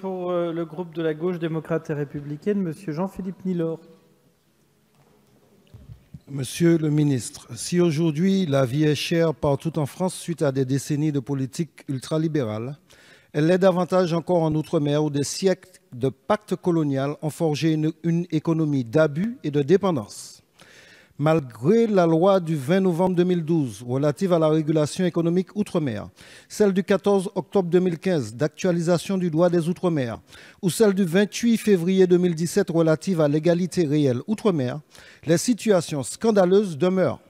Pour le groupe de la gauche démocrate et républicaine, Monsieur Jean-Philippe Nilor. Monsieur le ministre, si aujourd'hui la vie est chère partout en France suite à des décennies de politique ultralibérale, elle l'est davantage encore en Outre-mer où des siècles de pacte colonial ont forgé une économie d'abus et de dépendance. Malgré la loi du 20 novembre 2012 relative à la régulation économique outre-mer, celle du 14 octobre 2015 d'actualisation du droit des outre-mer ou celle du 28 février 2017 relative à l'égalité réelle outre-mer, les situations scandaleuses demeurent.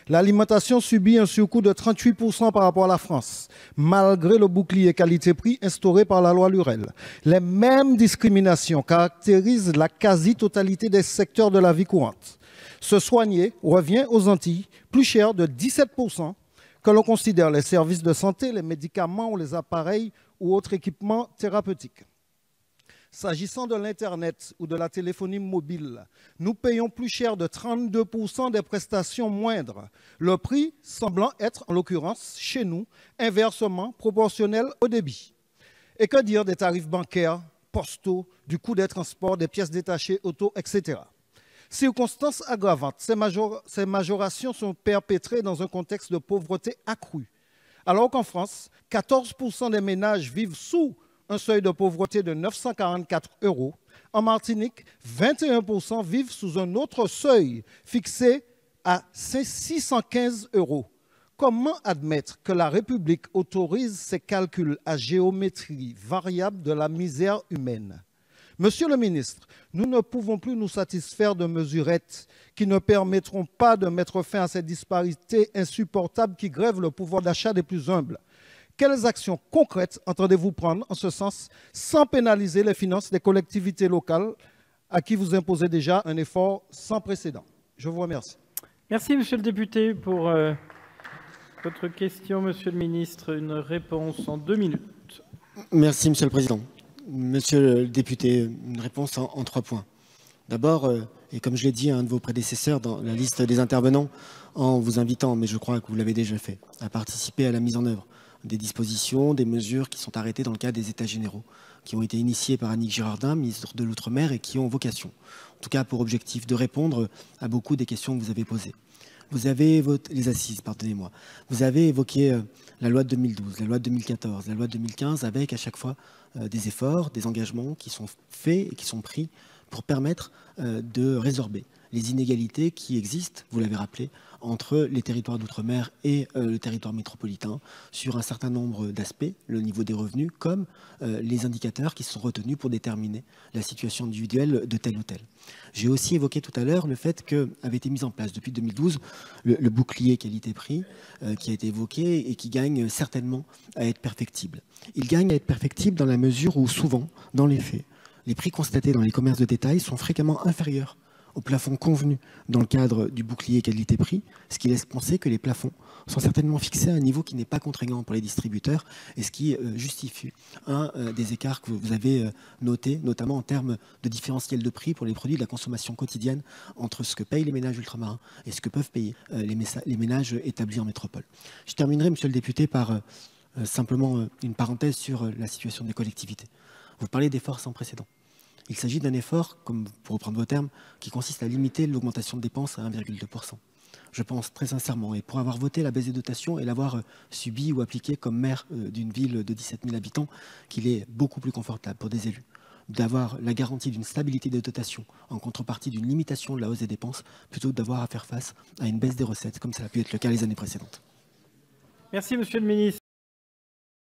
L'alimentation subit un surcoût de 38% par rapport à la France, malgré le bouclier qualité-prix instauré par la loi Lurel. Les mêmes discriminations caractérisent la quasi-totalité des secteurs de la vie courante. Se soigner revient aux Antilles plus cher de 17% que l'on considère les services de santé, les médicaments ou les appareils ou autres équipements thérapeutiques. S'agissant de l'Internet ou de la téléphonie mobile, nous payons plus cher de 32% des prestations moindres, le prix semblant être, en l'occurrence, chez nous, inversement proportionnel au débit. Et que dire des tarifs bancaires, postaux, du coût des transports, des pièces détachées, auto, etc. Circonstances aggravantes, ces majorations sont perpétrées dans un contexte de pauvreté accrue. Alors qu'en France, 14% des ménages vivent sous un seuil de pauvreté de 944 €. En Martinique, 21% vivent sous un autre seuil fixé à 615 €. Comment admettre que la République autorise ces calculs à géométrie variable de la misère humaine ? Monsieur le ministre, nous ne pouvons plus nous satisfaire de mesurettes qui ne permettront pas de mettre fin à ces disparités insupportables qui grèvent le pouvoir d'achat des plus humbles. Quelles actions concrètes entendez-vous prendre en ce sens sans pénaliser les finances des collectivités locales à qui vous imposez déjà un effort sans précédent? Je vous remercie. Merci, monsieur le député, pour votre question. Monsieur le ministre, une réponse en 2 minutes. Merci, monsieur le président. Monsieur le député, une réponse en 3 points. D'abord, et comme je l'ai dit à un de vos prédécesseurs dans la liste des intervenants, en vous invitant, mais je crois que vous l'avez déjà fait, à participer à la mise en œuvre des dispositions, des mesures qui sont arrêtées dans le cadre des États généraux, qui ont été initiées par Annick Girardin, ministre de l'Outre-mer, et qui ont vocation, en tout cas pour objectif, de répondre à beaucoup des questions que vous avez posées. Vous avez les assises, pardonnez-moi. Vous avez évoqué la loi de 2012, la loi de 2014, la loi de 2015, avec à chaque fois des efforts, des engagements qui sont faits et qui sont pris pour permettre de résorber les inégalités qui existent, vous l'avez rappelé, entre les territoires d'outre-mer et le territoire métropolitain sur un certain nombre d'aspects, le niveau des revenus, comme les indicateurs qui sont retenus pour déterminer la situation individuelle de tel ou tel. J'ai aussi évoqué tout à l'heure le fait qu'avait été mis en place depuis 2012 le bouclier qualité-prix qui a été évoqué et qui gagne certainement à être perfectible. Il gagne à être perfectible dans la mesure où souvent, dans les faits, les prix constatés dans les commerces de détail sont fréquemment inférieurs au plafond convenu dans le cadre du bouclier qualité-prix, ce qui laisse penser que les plafonds sont certainement fixés à un niveau qui n'est pas contraignant pour les distributeurs et ce qui justifie un des écarts que vous avez notés, notamment en termes de différentiel de prix pour les produits de la consommation quotidienne entre ce que payent les ménages ultramarins et ce que peuvent payer les ménages établis en métropole. Je terminerai, monsieur le député, par simplement une parenthèse sur la situation des collectivités. Vous parlez d'efforts sans précédent. Il s'agit d'un effort, comme pour reprendre vos termes, qui consiste à limiter l'augmentation de dépenses à 1,2%. Je pense très sincèrement, et pour avoir voté la baisse des dotations et l'avoir subi ou appliqué comme maire d'une ville de 17 000 habitants, qu'il est beaucoup plus confortable pour des élus d'avoir la garantie d'une stabilité des dotations en contrepartie d'une limitation de la hausse des dépenses, plutôt que d'avoir à faire face à une baisse des recettes, comme ça a pu être le cas les années précédentes. Merci, monsieur le ministre.